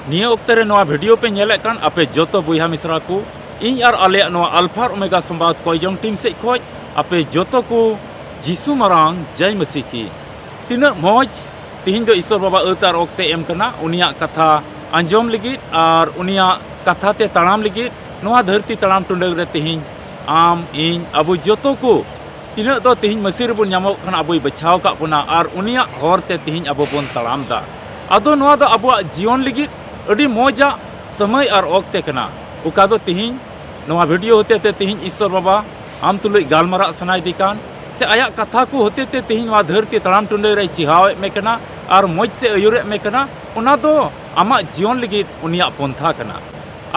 निया ओक्ते रे नोआ वीडियो पे नेले कान आपे जोतो बुया मिश्रा को इन आर आले नोआ अल्फा ओमेगा संवाद कोयजोंग टीम से खोज आपे जोतो को जीसु मरांग जय मसीह की तीना मौज तिहिन दो ईश्वर बाबा अवतार ओक्ते एम कना उनिया कथा अंजोम लगी और उनिया कथा ते तड़ाम लगी नोआ धरती तड़ाम टुंडग रे तिहिन आम इन अबु जोतो को तीना दो तिहिन मसीह बुन नामो खाना अबुई बचाव का बुना और उनिया हर ते तिहिन अबु बुन तड़ाम दा अदो नोआ दो अबुआ जीवन लगी अड़ी मौजा समय और ओक्ते कना उका दो तिहिन नोआ वीडियो होते ते तिहिन ईश्वर बाबा आम तुलुई गालमारा सनाय दिकान से आया कथा को होते ते तिहिन वा धरती तड़ाम टुंडे रे चिहावे में कना और मौज से अयुरे में कना उना दो आमा जीवन लगी उनिया पंथा कना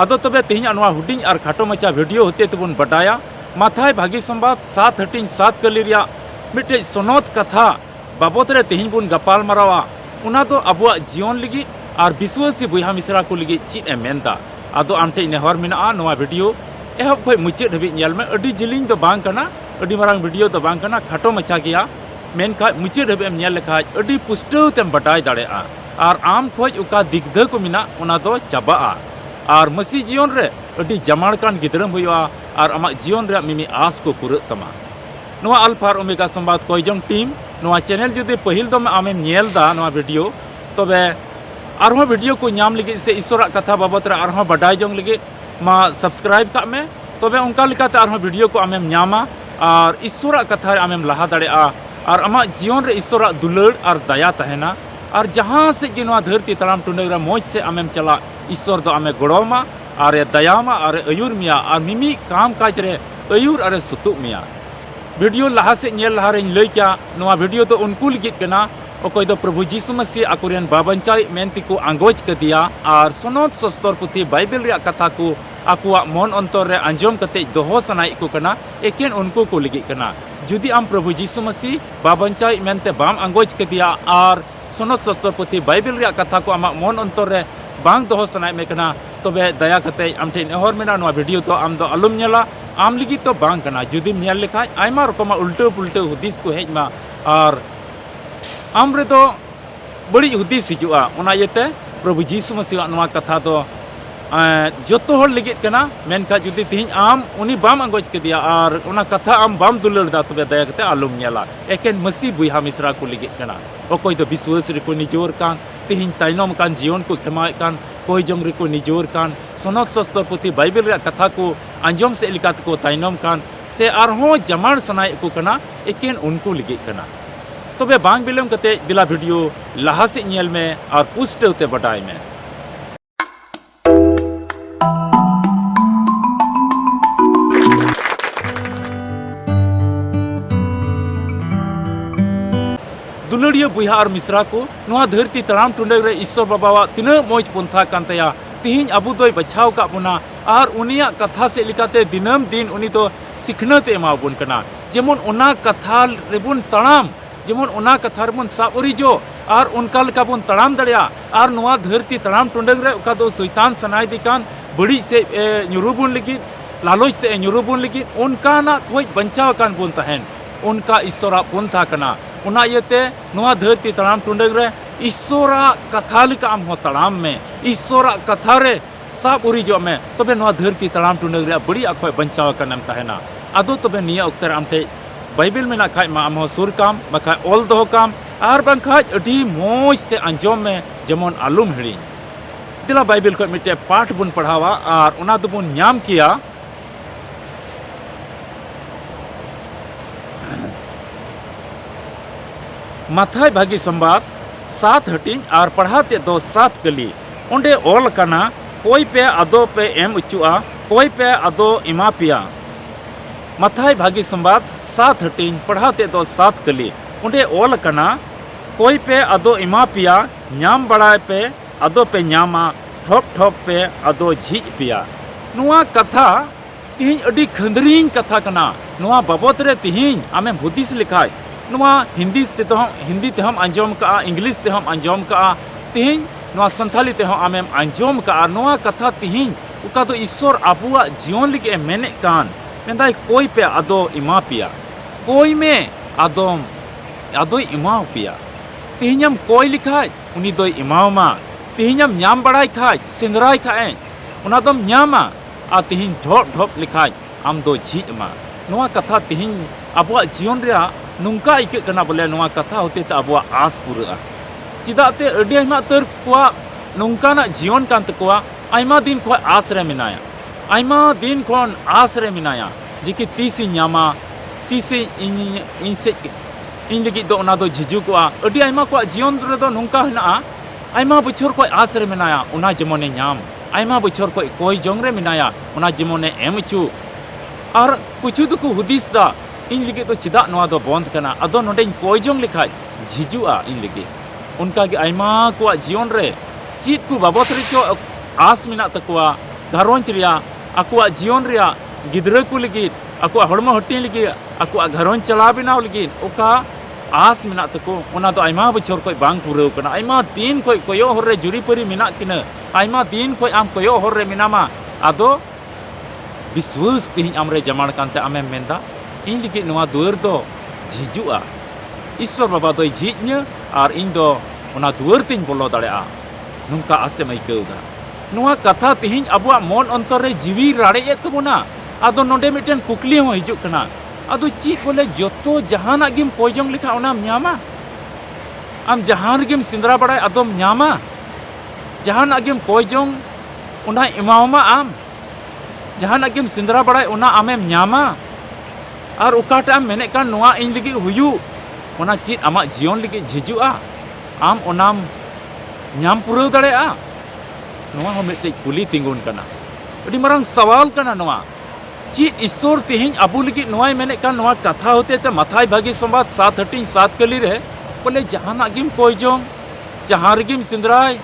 आदो तबे तिहिन अनवा हुडिंग और खाटो मचा वीडियो होते तबुन बटाया माथाय भागी संवाद 7 हटिंग 7 कलिरिया मिटे सोनोत कथा बाबत रे तिहिन बुन गपाल मरावा उना दो अबुआ जीवन लगी और विश्वासी बुहा मिश्रा को लगी चीज ए मेनता आदो आमटे नेहर मेना नोआ वीडियो एहब खय मुचाद हबी नेल में अडी जिलिंग दो बांग कना अडी मारांग वीडियो दो बांग कना खाटो मचा गया मेनखा मुचाद हबी एम नेल लेखा अडी पुष्टव तेम बटाय दाड़ेआ और आम खोज उका दिग्ध को मिना उना दो चाबाआ और मसी जीवन रे अडी जमाड़ कान गिदरम हुआ और आमा जीवन रे मिमी आस को पुरत तमा नोआ अल्फा ओमेगा संवाद कोयजोंग टीम नोआ चैनल जुदे पहिल दो आमेम नेल दा नोआ वीडियो तबे आरहों वीडियो को नाम लगे से ईश्वर कथा बाबत रे आरहों बडाय जोंग लगे मा सब्सक्राइब का में तबे उनका लेकाते आरहों वीडियो को आमेम नामा और ईश्वर कथा रे आमेम लहा दाड़ेआ और आमा जीवन रे ईश्वर दुलड़ और दया तहना और जहाँ से कि नोआ धरती तड़ाम टुंडग रे मौज से आमेम चला ईश्वर दो आमे गड़ोमा और दयामा और अयुर मिया और मिमी काम काज रे अयुर और सुतुक मिया वीडियो लहा से नेल लहा रे लई क्या नोआ वीडियो तो उनको लगित कना अकोय दो प्रभु जीसु मसीह आकुरेन बाबंचाई मेनती को आंगोज कर दिया और सोनोत सस्तर पुथी बाइबल रे कथा को आकुआ मन अंतर रे अंजम कते दोहो सनाई को कना एकेन उनको को लगित कना जुदी आम प्रभु जीसु मसीह बाबंचाई मेनते बाम आंगोज कर दिया और सोनोत सस्तर पुथी बाइबल रे कथा को आमा मन अंतर रे बांग दोहो सनाई में कना तबे दया कते आम ठे नेहर मेना नोआ वीडियो तो आम दो अलुम नेला आम लगी तो बांग कना जुदी नेल लेखा आयमा रकमा उल्टो पुल्टो हुदिस को हेजमा और आम रे दो बड़ी हुदिस हिजुआ उना येते प्रभु जीसु मसीह नोआ कथा दो जोतो हर लगित कना मेनखा जुदी तिहिन आम उनी बाम आंगोज के दिया और उना कथा आम बाम दुलड़ दा तबे दया कते आलुम नेला एकेन मसीह बुहा मिश्रा को लगित कना अकोय दो विश्वास रे को निजोर कान तिहिन ताइनम कान जीवन को खेमाय कान कोई जंग रे को निजोर कान सोनोत सस्तर पुथी बाइबल रे कथा को अंजम से लिकात को ताइनम कान से आरहों जमाड़ सनाय को कना एकेन उनको लगित कना तबे बांग बिलम कते दिला वीडियो लहा से नेल में और पुष्टव ते बटाई में दुलड़िया बुहा और मिश्रा को नोआ धरती तड़ाम टुंडग रे ईश्वर बाबा तीना मौज पंथा कान तया तिहिन अबु दोय बचाव का बुना और उनिया कथा से लिकाते दिनम दिन उनी तो सिखनत एमा बुन कना जेमन उना कथा रेबुन तड़ाम जेमन उना कथा रेबुन साबरी जो और उनका लेका बुन तड़ाम दड़िया और नोआ धरती तड़ाम टुंडग रे उका दो शैतान सनाय दिकान बड़ी से ᱧᱩᱨᱩᱵᱩन लगी लालच से ᱧᱩᱨᱩᱵᱩन लगी उनका ना खोज बंचाव कान बुन तहन उनका ईश्वरा पंथा कना उना येते नोआ धरती तड़ाम टुंडग रे ईश्वरा कथा लेका आम हो तड़ाम में ईश्वरा कथा रे साब उरी जो में तबे नोआ धरती तड़ाम टुंडग रे बड़ी अखोय बंचाव कानम तहना आदो तबे निया उक्तर आमते बाइबल में ना खाय मा आम हो सुर काम बखा ओल दो काम और बंखा अडी मौज ते अंजम में जेमन आलुम हिड़ी दिला बाइबल को मिटे पाठ बुन पढ़ावा और उना दो बुन नाम किया माथाय भागी संवाद 7 हटिंग और पढ़ाते दो 7 कली उंडे ओल कना कोई पे अदो पे एम उचुआ कोई पे अदो इमा पिया माथाय भागी संवाद 7 हटिंग पढ़ाते दो 7 कली उंडे ओल कना कोई पे अदो इमा पिया नाम बड़ाय पे अदो पे नामा ठोप ठोप पे अदो झीज पिया नुआ कथा तिहिन अडी खंदरीन कथा कना नुआ बाबत रे तिहिन आमे हुदिस लिखाय नुआ हिंदी ते हम अंजम का इंग्लिश ते हम अंजम का तिहिन नुआ संथाली ते हम आमेम अंजम का नुआ कथा तिहिन उका तो ईश्वर आबुआ जीवन लिगे मेने कान मेंदाय कोई पे अदो इमा पिया कोई में अदो इमा पिया तिहिनम कोई लिखाय उनी दो इमामा तिहिᱧam ᱧᱟᱢ ᱵᱟᱲᱟᱭ ᱠᱷᱟᱡ ᱥᱮᱸᱫᱽᱨᱟᱭ ᱠᱷᱟᱡ ᱚᱱᱟ ᱫᱚᱢ ᱧᱟᱢᱟ ᱟᱨ ᱛᱤᱦᱤᱧ ᱰᱷᱚᱯ ᱞᱮᱠᱷᱟᱡ ᱟᱢ ᱫᱚ ᱡᱷᱤᱡ ᱮᱢᱟ ᱱᱚᱣᱟ ᱠᱟᱛᱷᱟ ᱛᱤᱦᱤᱧ ᱟᱵᱚᱣᱟᱜ ᱡᱤᱭᱚᱱ ᱨᱮᱭᱟᱜ ᱱᱚᱝᱠᱟ ᱟᱹᱭᱠᱟᱹᱜ ᱠᱟᱱᱟ ᱵᱚᱞᱮ ᱱᱚᱣᱟ ᱠᱟᱛᱷᱟ ᱦᱚᱛᱮᱛᱮ ᱟᱵᱚᱣᱟᱜ ᱟᱸᱥ ᱯᱩᱨᱟᱹᱜᱼᱟ ᱪᱮᱫᱟᱜ ᱛᱮ ᱟᱹᱰᱤ ᱟᱭᱢᱟ ᱩᱛᱟᱹᱨ ᱠᱚᱣᱟᱜ ᱱᱚᱝᱠᱟᱱᱟᱜ ᱡᱤᱭᱚᱱ ᱠᱟᱱ ᱛᱟᱠᱚᱣᱟ ᱟᱭᱢᱟ ᱫᱤᱱ ᱠᱷᱚᱱ ᱟᱸᱥ ᱨᱮ ᱢᱮᱱᱟᱭᱟ ᱟᱭᱢᱟ ᱫᱤᱱ ᱠᱷᱚᱱ ᱟᱸᱥ ᱨᱮ ᱢᱮᱱᱟᱭᱟ ᱡᱮ ᱠᱤ ᱛᱤᱥᱤᱧ ᱧᱟᱢᱟ ᱛᱤᱥᱤᱧ ᱤᱧ ᱥᱮᱡ ᱤᱧ ᱞᱟᱹᱜᱤᱫ ᱫᱚ ᱚᱱᱟ ᱫᱚ ᱡᱷᱤᱡᱩᱜᱚᱜᱼᱟ ᱟᱹᱰᱤ ᱟᱭᱢᱟ ᱠᱚᱣᱟᱜ ᱡᱤᱭᱚᱱ ᱨᱮᱫᱚ ᱱᱚᱝᱠᱟ ᱦᱮᱱᱟᱜᱼᱟ ᱟᱭᱢᱟ ᱵᱚᱪᱷᱚᱨ ᱠᱷᱚᱱ ᱟᱸᱥ ᱨᱮ ᱢᱮᱱᱟᱭᱟ ᱚᱱᱟ ᱡᱮᱢᱚᱱᱮ ᱧᱟᱢ ᱟᱭᱢᱟ ᱵᱚᱪᱷᱚᱨ ᱠᱷᱚᱱ ᱠᱚᱭ ᱡᱚᱝ ᱨᱮ ᱢᱮᱱᱟᱭᱟ ᱚᱱᱟ ᱡᱮᱢᱚᱱᱮ ᱮᱢ ᱚᱪᱚ ᱟᱨ ᱠᱤᱪᱷᱩ ᱫᱚᱠᱚ ᱦᱩᱫᱤᱥ ᱫᱟ ᱤᱧ ᱞᱟᱹᱜᱤᱫ ᱫᱚ ᱪᱮᱫᱟᱜ ᱱᱚᱣᱟ ᱫᱚ ᱵᱚᱱᱫ ᱠᱟᱱᱟ ᱟᱫᱚ ᱱᱚᱰᱮᱧ ᱠᱚᱭ ᱡᱚᱝ ᱞᱮᱠᱷᱟᱡ ᱡᱷᱤᱡᱩᱜᱼᱟ ᱤᱧ ᱞᱟᱹᱜᱤᱫ ᱚᱱᱠᱟᱜᱮ ᱟᱭᱢᱟ ᱠᱚᱣᱟᱜ ᱡᱤᱭᱚᱱ ᱨᱮ ᱪᱮᱫ ᱠᱚ ᱵᱟᱵᱚᱫ ᱨᱮᱪᱚ ᱟᱸᱥ ᱢᱮᱱᱟᱜ ᱛᱟᱠᱚᱣᱟ ᱜᱷᱟᱨᱚᱸᱡᱽ ᱨᱮᱭᱟᱜ ᱟᱠᱚᱣᱟᱜ ᱡᱤᱭᱚᱱ ᱨᱮᱭᱟᱜ ᱜᱤᱫᱽᱨᱟᱹ ᱠᱚ ᱞᱟᱹᱜᱤᱫ ᱟᱠᱚᱣᱟᱜ ᱦᱚᱲᱢᱚ ᱦᱟᱹᱴᱤᱧ ᱞᱟᱹᱜᱤᱫ ᱟᱠᱚᱣᱟᱜ ᱜᱷᱟᱨᱚᱸᱡᱽ ᱪᱟᱞᱟᱣ ᱵᱮᱱᱟᱣ ᱞᱟᱹᱜᱤᱫ ᱚᱠᱟ आस मेना तको ओना दो आयमा बछर कोई बांग पुराव कना आयमा दिन कोई कोयो हर रे जुरीपरी मेना किना आयमा दिन कोई आम कोयो हर रे मेनामा आदो विश्वास तिहिं आमरे जमाण कांते आमें मेंदा इन लिगित नोआ दुआर दो झिजुआ ईश्वर बाबा दो झिजन्य आर इन दो ओना दुआर तिन बोलो दाड़ेआ नुंका आसे माइकौदा नोआ कथा तिहिं अबुआ मन अंतर रे जीवी राड़े तबोना आदो नोंडे मिटन कुकली हो हिजुक कना आदो ची बोले जोतो जहाना गिम कोयजोंग लिखा ओनाम न्यामा आम जहान गिम सिंदरा बड़ाय आदोम न्यामा जहाना गिम कोयजोंग ओना इमामा आम जहाना गिम सिंदरा बड़ाय ओना आमेम न्यामा आर उकाटा आम मेने कान नोआ इन लगी हुयु ओना चीज आमा जीवन लगी झिजुआ आम ओनाम न्याम पुराव दाड़ेआ नोआ हो मिटे कुली तिंगुन कना अडी मारांग सवाल कना नोआ चीज ईश्वर तिहिं अबू लगी नोआय मेने कान नोआ कथा होते ते मथाई भागी संवाद 7 कली रे बोले जहाना गिम कोयजोंग जहां रगिम सिंदराय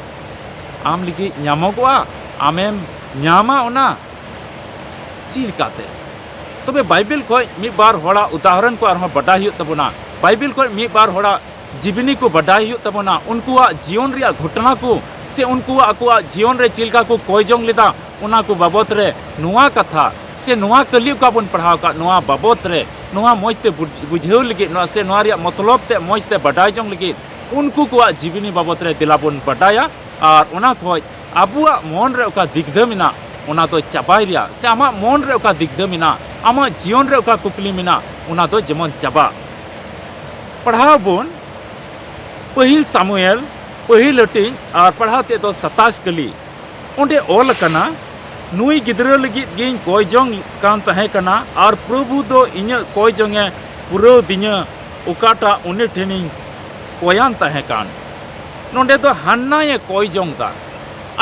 आम लगी न्यामोगआ आमेम न्यामा ओना चिलकाते तबे बाइबल कोय मी बार होड़ा उदाहरण को आरहो बडाय हुय तबोना बाइबल कोय मी बार होड़ा जीवनी को बडाय हुय तबोना उनकुआ जीवन रिया घटना को से उनकुआ अकुआ जीवन रे चिलका को कोयजोंग लेदा ओना को बाबत रे नोआ कथा से नोआ कलियो का बन पढ़ाव का नोआ बाबत रे नोआ मोजते बुझेव लगी नोआ से नोआ रिया मतलब ते मोजते बडाय जोंग लगी उनको कुआ जीवनी बाबत रे दिला बन बडाया और ओना खोय अबुआ मन रे ओका दिग्ध मिना ओना तो चाबाय रिया से आमा मन रे ओका दिग्ध मिना आमा जीवन रे ओका कुकली मिना ओना तो जेमन चाबा पढ़ाव बन पहिल सामुएल पहिल हटिंग और पढ़ाते तो 27 कली ओंडे ओल कना नुई गिद्रा लगी गिन कोयजोंग कान तहे कना और प्रभु दो इन्य कोयजोंगे पुरो दिन्य उकाटा उन्हें ठेनिंग कोयान तहे कान नोंडे तो हन्ना ये कोयजोंग दा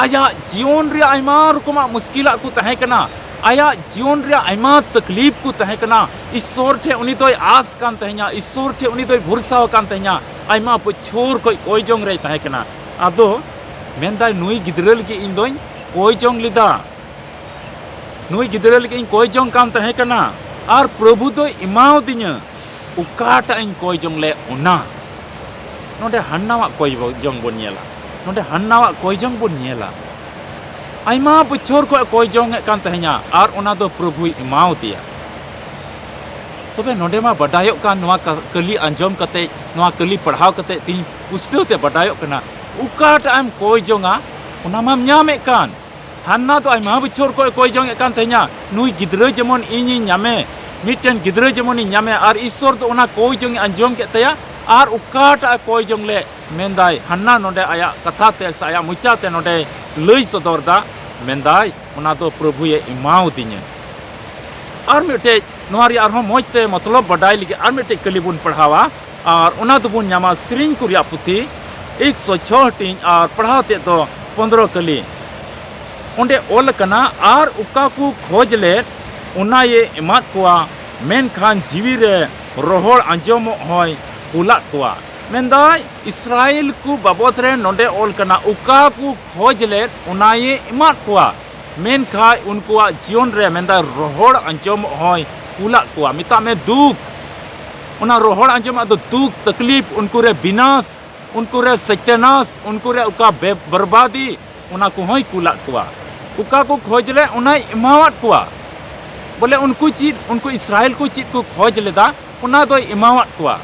आया जीवन रे आयमा रकमा मुश्किला को तहे कना आया जीवन रे आयमा तकलीफ को तहे कना ईश्वर ठे उनी दोय आस कान तहे냐 ईश्वर ठे उनी दोय भरसा कान तहे냐 आयमा बछोर कोयजोंग रे तहे कना आदो मेनदाय नुई गिद्रा लगी इन दोय कोयजोंग लिदा नुई गिद्रा लगी इन कोयजोंग कान तहे कना और प्रभु दो इमाव दिन्य उकाटा इन कोयजोंग ले ओना नोंडे हन्नावा कोयजोंग बोन नेला नोंडे हन्नावा कोयजोंग बोन नेला आयमा बछोर को कोयजोंग कान तहे냐 और ओना दो प्रभु इमाव दिया तबे नोंडे मा बडायो कान नोआ कली अंजोम कते नोआ कली पढ़ाव कते ती पुष्टो ते बडायो कना उकाटा एम कोयजोंगा ओना माम न्यामे कान हन्ना तो आयमा बछोर को कोयजोंग कान तहे냐 नुई गिद्रा जेमन इनी न्यामे मिटन गिद्रा जेमन न्यामे और ईश्वर तो ओना कोयजोंग अंजोम केतया और उकाटा कोयजोंग ले मेंदाय हन्ना नोंडे आया कथा ते आया मुचा ते नोंडे लई सदरदा मेंदाय ओना दो प्रभु ये इमाव दिन्य और मिटे नोआरी आरो मोजते मतलब बडाय लगी और मिटे कलिबुन पढ़ावा और ओना दुबुन न्यामा श्रींग कुरिया पुथी 106 टिंग और पढ़ाते तो 15 कली ओंडे ओल कना और उका को खोज ले ओना ये इमात कोआ मेन खान जीवी रे रोहड़ अंजम होय कुला कोआ मेंदाय इस्राएल को बाबत रे नोंडे ओल कना उका को खोज ले ओना ये इमात कोआ मेन खाय उनकुआ जीवन रे मेंदा रोहड़ अंजम होय कुला कोआ मिता में दुख ओना रोहड़ अंजम दो दुख तकलीफ उनको रे विनाश उनको रे सत्यानाश उनको रे उका बर्बादी ओना को होय कुला कोआ उका को खोज ले उना इमावत कोआ बोले उनको चीज उनको इस्राएल को चीज को खोज लेदा उना दो इमावत कोआ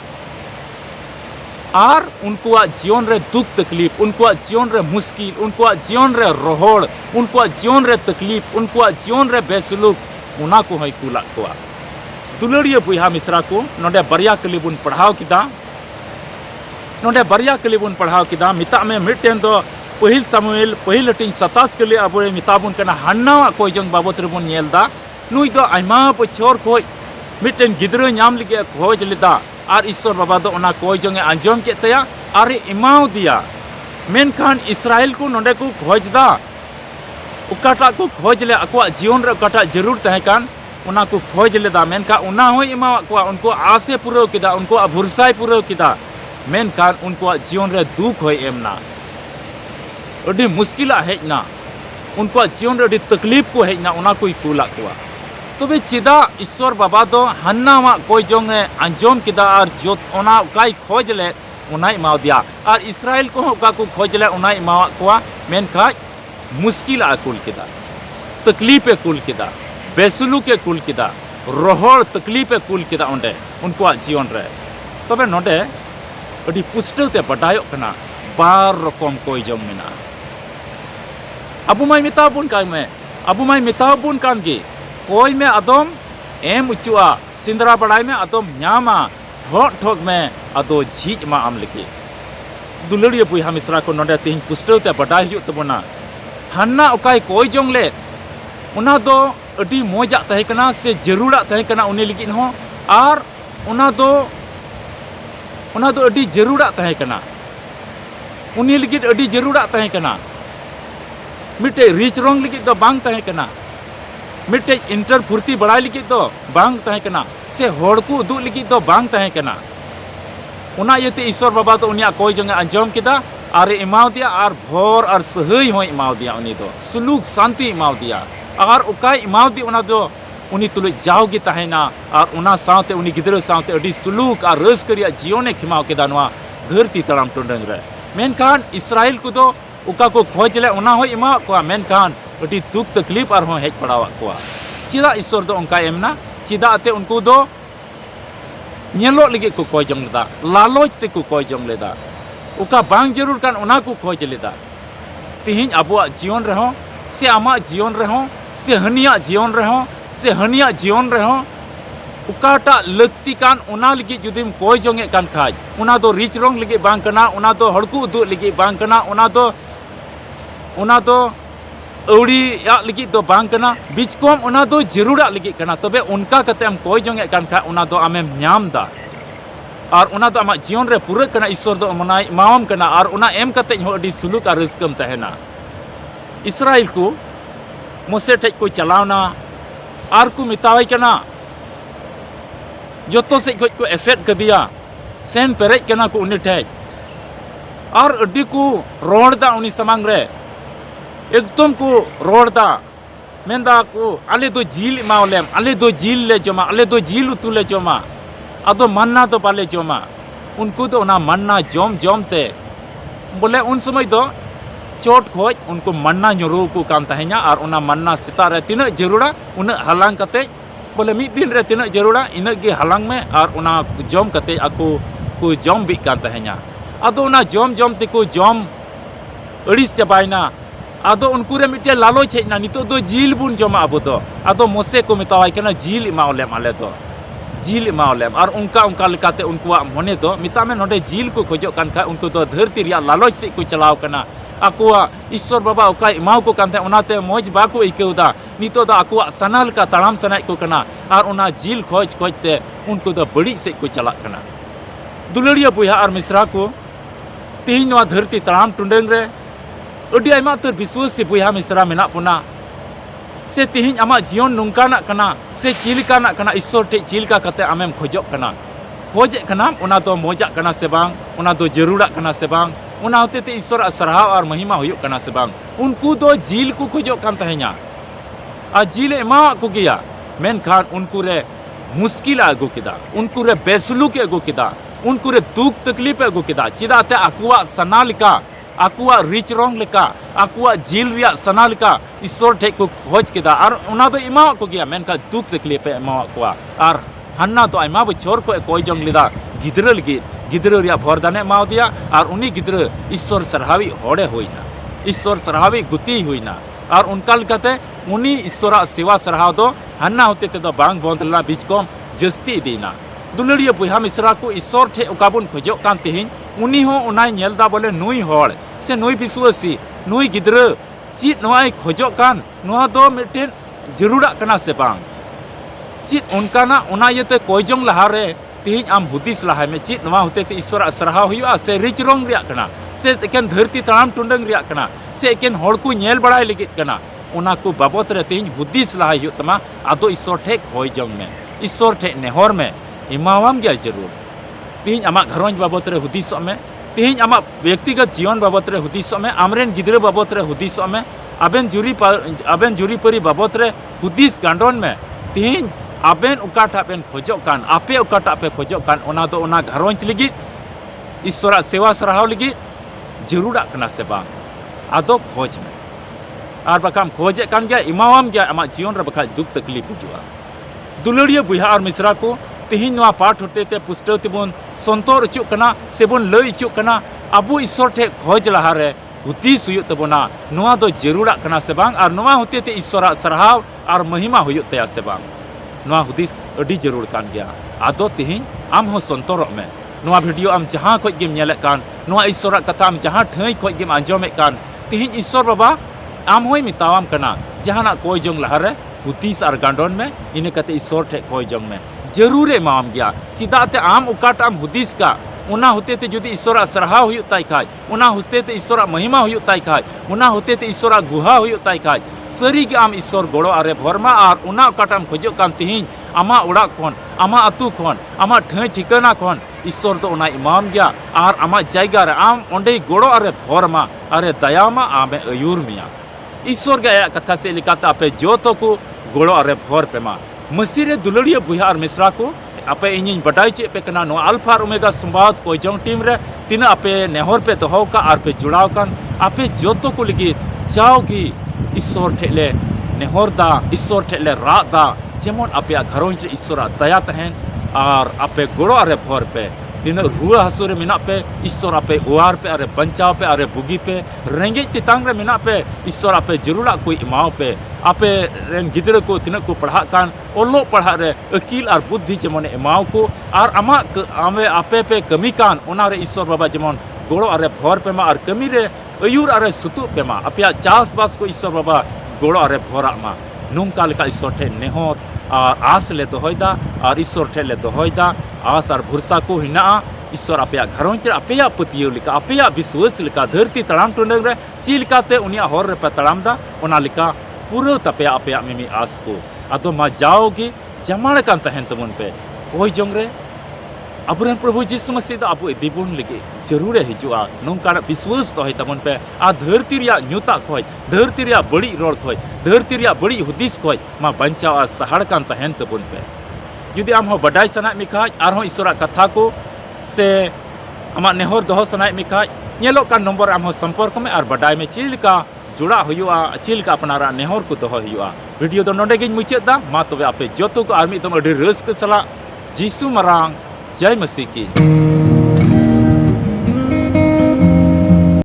आर उनकुआ जीवन रे दुख तकलीफ, उनकुआ जीवन रे मुश्किल, उनकुआ जीवन रे रोहड़, उनकुआ जीवन रे तकलीफ, उनकुआ जीवन रे बेसलूक उना को हई कुला कोआ। दुलड़िया बुहा मिश्रा को नोडे बरिया कली बुन पढ़ाव किदा, नोडे बरिया कली बुन पढ़ाव किदा। मिता में मिटन दो पहिल सामुएल पहिल हटिंग 27 कली अब मिताबुन कना हन्ना कोई जंग बाबत रेबुन नेलदा। नुई दो आयमा बछर खोज मिटन गिद्रा नाम लिगे खोज लेदा और ईश्वर बाबा दो उना कोई जंगे आंजम के तया और इमाव दिया। मेनखान इसराइल को नोडे को खोजदा उकाटा को खोज ले अको जीवन रे उकाटा जरूर तहकान उना को खोज लेदा। मेनका उना हो इमाव को उनको आसे पूरा किदा, उनको भरोसा पूरा किदा। मेनखान उनको जीवन रे दुख हो एमना, अड़ी मुश्किल हेजना, उनको जीवन रे तकलीफ को हेजना उना को कुला कोआ। तबे चिदा ईश्वर बाबा दो हन्ना कोई जोंगे आंजम किदा और जो उना काई खोज ले उना इमाव दिया। और इसराइल को ओका को खोज ले उना इमाव कोआ। मेनखा मुश्किल कुल किदा, तकलीफ कुल किदा, बेसुलू के कुल किदा, रोहड़ तकलीफ कुल किदा ओंडे उनको जीवन रे। तबे नोडे अड़ी पुष्टते बडायो कना बार रकम कोई जम मेना। अबु माई मिताबुन काई में अबु माई मिताबुन कान गी कोई में अदम एम उचुआ सिंदरा बड़ाई में अदम न्यामा ठोक ठोक में अदो झीज मा आम लगे। दुलड़िया बुहा मिश्रा को नोडे तीन पुष्टते बडाय हुई तबना हन्ना ओकाई कोई जोंग ले उना दो अड़ी मोजा तहे कना से जरूरा तहे कना उनी लगिन हो। और उना दो अड़ी जरूरा तहे कना उनी लगिन अड़ी जरूरा तहे कना। मिटे रिच रोंग लगिन दो बांग तहे कना, मिटे इंटर फुर्ती बड़ाई लगिन दो बांग तहे कना, से होड़ को उदुग लगिन दो बांग तहे कना। उना यते ईश्वर बाबा तो उनिया कोई जंगे आंजम किदा और इमाव दिया और भोर और सहई हो इमाव दिया। उनी दो सुलूक शांति इमाव दिया और उका इमाव दी उना दो उनी तुले जाओगी तहेना और उना सावते उनी गिदरा सावते अड़ी सुलूक और रस्करिया जीवने खिमाव किदा नवा धरती तड़ाम टुंडंग रे। मेनखान इसराइल को दो उका को खोज ले उना हो इमा को। मेनखान अड़ी दुख तकलीफ और हो हेज पड़ावा को। चिदा ईश्वर दो उनका एमना चिदा अते उनको दो नेलो लगे को खोज जंग लेदा, लालच ते को खोज जंग लेदा, उका बांग जरूर कान उना को खोज लेदा। तिहिन अबुआ जीवन रहो से आमा जीवन रहो से हनिया जीवन रहो से हनिया जीवन रहो उकाटा लगती कान उना लगी जुदिम कोई जोंगे कान खाज उना दो रिच रोंग लगी बांग कना, उना दो हड़कू उदुग लगी बांग कना, उना दो अवड़ी या लगी दो बांग कना, बीच कोम उना दो जरूरा लगी कना। तबे उनका कते हम कोई जोंगे कान खा उना दो आमेम न्याम दा और उना दो आमा जीवन रे पूरा कना ईश्वर दो मनाई मावम कना और उना एम कते हो अडी सुलूक और रस्कम तहेना। इसराइल को मोसे ठेज को चलावना और को मितावाई कना जोतो से को एसेट कदिया सेन पेरेज कना को उनी ठेज और अडी को रोड़दा उनी समांग रे एकदम को रोड़दा मेंदा को आले दो जील इमावलेम, आले दो जील ले जमा, आले दो जील उतु ले जमा, अदो मन्ना दो बाले जमा। उनको दो ना मन्ना जम जम ते बोले उन समय दो चोट खोज उनको मन्ना ᱧᱩᱨᱩ को कान तहेना और उना मन्ना सेता रे तिना जरूरा उना हलांग कते बोले मिद दिन रे तिना जरूरा इना गे हलांग में और उना जम कते ako को जम बि कान तहेना। अदो उना जम जम ते को जम अड़िस चबाइना। अदो उनको रे मिटे लालो छेना नितो दो जील बुन जमा अबो दो अदो मोसे को मितावाई कना जील इमावलेम आले दो जील इमावलेम और उनका उनका लेकाते उनको मने दो मिता में नोडे जील को खोजो कान खा उनको दो धरती रिया लालोच से को चलाव कना। आकुआ ईश्वर बाबा ओका इमाव को कान उनाते मौज बाको इकेउदा नितो दो आकुआ सनाल का तड़ाम सनाय को कना और उना जील खोज खोजते उनको दो बड़ी से को चला कना। दुलड़िया बुहा और मिश्रा को तीन नवा धरती तड़ाम टुंडंग रे अडी आयमा तर विश्वास से बुहा मिश्रा मेना पुना से तिहिन आमा जीवन नुंकाना कना से चिलकाना कना ईश्वर ठे चिलका कते आमेम खोजो कना खोजे कना उना दो मौजा कना से बांग उना दो जरूरा कना से बांग उना होते ते ईश्वर सराहाव और महिमा हुयो कना से बांग उनको दो जील को खोजो कान तहेना आ जील एमा को गया। मेनखान उनको रे मुश्किल आगो किदा, उनको रे बेसलूक आगो किदा, उनको रे दुख तकलीफ आगो किदा। चिदाते आकुआ सना लिका आकुआ रिच रोंग लेका आकुआ जील रिया सना लेका ईश्वर ठे को खोज किदा और उना दो इमा को गया। मेनका दुख तकलीफ एमा को और हन्ना तो आयमा बछोर को कोई जंग लिदा गिद्रा लगी गिद्रा रिया भरदाने एमाउदिया और उनी गिद्रा ईश्वर सरहावी होड़े होइना ईश्वर सरहावी गुती होइना और उनका लेकाते उनी ईश्वरा सेवा सरहाव दो हन्ना होते ते दो बांग बंदला बीच कम जस्ती दीना दुलड़िया बुहा मिश्रा को ईश्वर ठे उकाबुन खोजो कान तेहिन उनी हो उनाय नेलदा बोले नुई होड़ से नुई विश्वासी नुई गिद्रा चीत नोआय खोजो कान नोआ दो मिटेन जरूरा कना से बांग चीत उनकाना उना येते कोयजोंग लहारे तेहिन आम हुदिस लहाय में चीत नोआ होते ते ईश्वर सरहाव हुआ से रिच रोंग रिया कना से एकेन धरती तड़ाम टुंडंग रिया कना से एकेन होड़ को नेल बड़ाय लगित कना उना को बाबत रे तेहिन हुदिस लहाय हुआ तमा आदो ईश्वर ठे खोयजोंग में ईश्वर ठे नेहर में इमावाम गया जरूर तेहिन आमा घरोंज बाबत रे हुदिस में तेहिन आमा व्यक्तिगत जीवन बाबत रे हुदिस में आमरेन गिद्रा बाबत रे हुदिस में आबेन जुरी परी बाबत रे हुदिस गांडोन में तेहिन आबेन उकाटा बेन खोजो कान आपे उकाटा पे खोजो कान ओना दो ओना घरोंज लगी ईश्वरा सेवा सरहाव लगी जरूरा कना से बांग आदो खोज में और बाकाम खोजे कान गया इमावाम गया आमा जीवन रे बखा दुख तकलीफ बुजुआ दुलड़िया बुहा और मिश्रा को तेहिन नोआ पाठ होते ते पुस्तव तेबुन संतोर अचुक कना सेबुन लई अचुक कना अबु ईश्वर ठे खोज लहारे हुदिस हुयुग तबोना नोआ दो जरूरा कना से बांग और नोआ होते ते ईश्वरा सरहाव और महिमा हुयुग तया से बांग नोआ हुदिस अडी जरूर कान गया आदो तेहिन आम हो संतोरक में नोआ वीडियो आम जहां खोज गेम नेले कान नोआ ईश्वरा कथा आम जहां ठई खोज गेम आंजोमे कान तेहिन ईश्वर बाबा आम होय मितावाम कना जहाना कोय जोंग लहारे हुदिस और गांडोन में इने कते ईश्वर ठे कोय जोंग में जरूरे माम गया चिदाते आम उकाट आम हुदिस का उना होते ते जुदी ईश्वरा सरहाव हुयुग ताई खाय उना होते ते ईश्वरा महिमा हुयुग ताई खाय उना होते ते ईश्वरा गुहा हुयुग ताई खाय सरी गे आम ईश्वर गोड़ो आरे भरमा और उना उकाट आम खोजो कान तेहिन आमा उड़ा खन आमा अतु खन आमा ठै ठिकाना खन ईश्वर दो उना इमाम गया और आमा जायगा रे आम ओंडे गोड़ो आरे भरमा आरे दयामा आमे अयुर मिया ईश्वर गया कथा से लिखाता आपे जोतो को गोड़ो आरे भर पेमा मसीरे दुलड़िया बुहा और मिश्रा को आपे इन बटाई चे पे कना नो अल्फा और ओमेगा संवाद कोयजोंग टीम रे तीन आपे नेहर पे दोहो का और पे जुड़ाव कान आपे जोतो को लगी जाओगी ईश्वर ठेले नेहर दा ईश्वर ठेले राग दा जेमन आपे घरोंज रे ईश्वर दया तहन और आपे गोड़ो आरे भर पे तीन रुआ हसुरे मिना पे ईश्वर आपे ओआर पे अरे बंचाव पे अरे बुगी पे रेंगे तितांग रे मिना पे ईश्वर आपे जरूरा कोई इमाव पे आपे रेन गिद्रा को तीन को पढ़ा कान ओलो पढ़ा रे अकील और बुद्धि जेमन इमाव को और आमा आमे आपे पे कमी कान ओना रे ईश्वर बाबा जेमन गोड़ो अरे भर पे मा और कमी रे अयुर अरे सुतु पे मा आपया चास बास को ईश्वर बाबा गोड़ो अरे भरा मा नुंका लेका ईश्वर ठे नेहर और आस ले दोहयदा और ईश्वर ठे ले दोहयदा आस और भरसा को हिना ईश्वर आपया घरोंज रे आपया पतियो लिका आपया विश्वास लिका धरती तड़ाम टुंडंग रे चिलकाते उनिया होर रे पे तड़ाम दा ओना लिका पूरा तपया आपया मिमी आस को आदो मा जाओगे जमाड़ कान तहन तमन पे कोई जोंग रे अबुरन प्रभु यीशु मसीह दा अबु दिबुन लगे जरूर हिजुआ नोंका विश्वास तो है तमन पे आ धरती रिया न्यूता खोय धरती रिया बड़ी रोड खोय धरती रिया बड़ी हुदिस खोय मा बंचा आ सहाड़ कान तहन तबुन पे जुदी आम हो बडाई सना मिखाज आरो ईश्वरा कथा को से आमा नेहर दोहो सना मिखाज नेलो का नंबर आम हो संपर्क में और बडाई में चिलका जुड़ा हुआ चिलका अपनारा नेहर को दोहो हुआ वीडियो दो नोडे गिन मुचादा मा तबे आपे जोतो को आर मिदम अडी रस्क सला यीशु मरांग जय मसीह की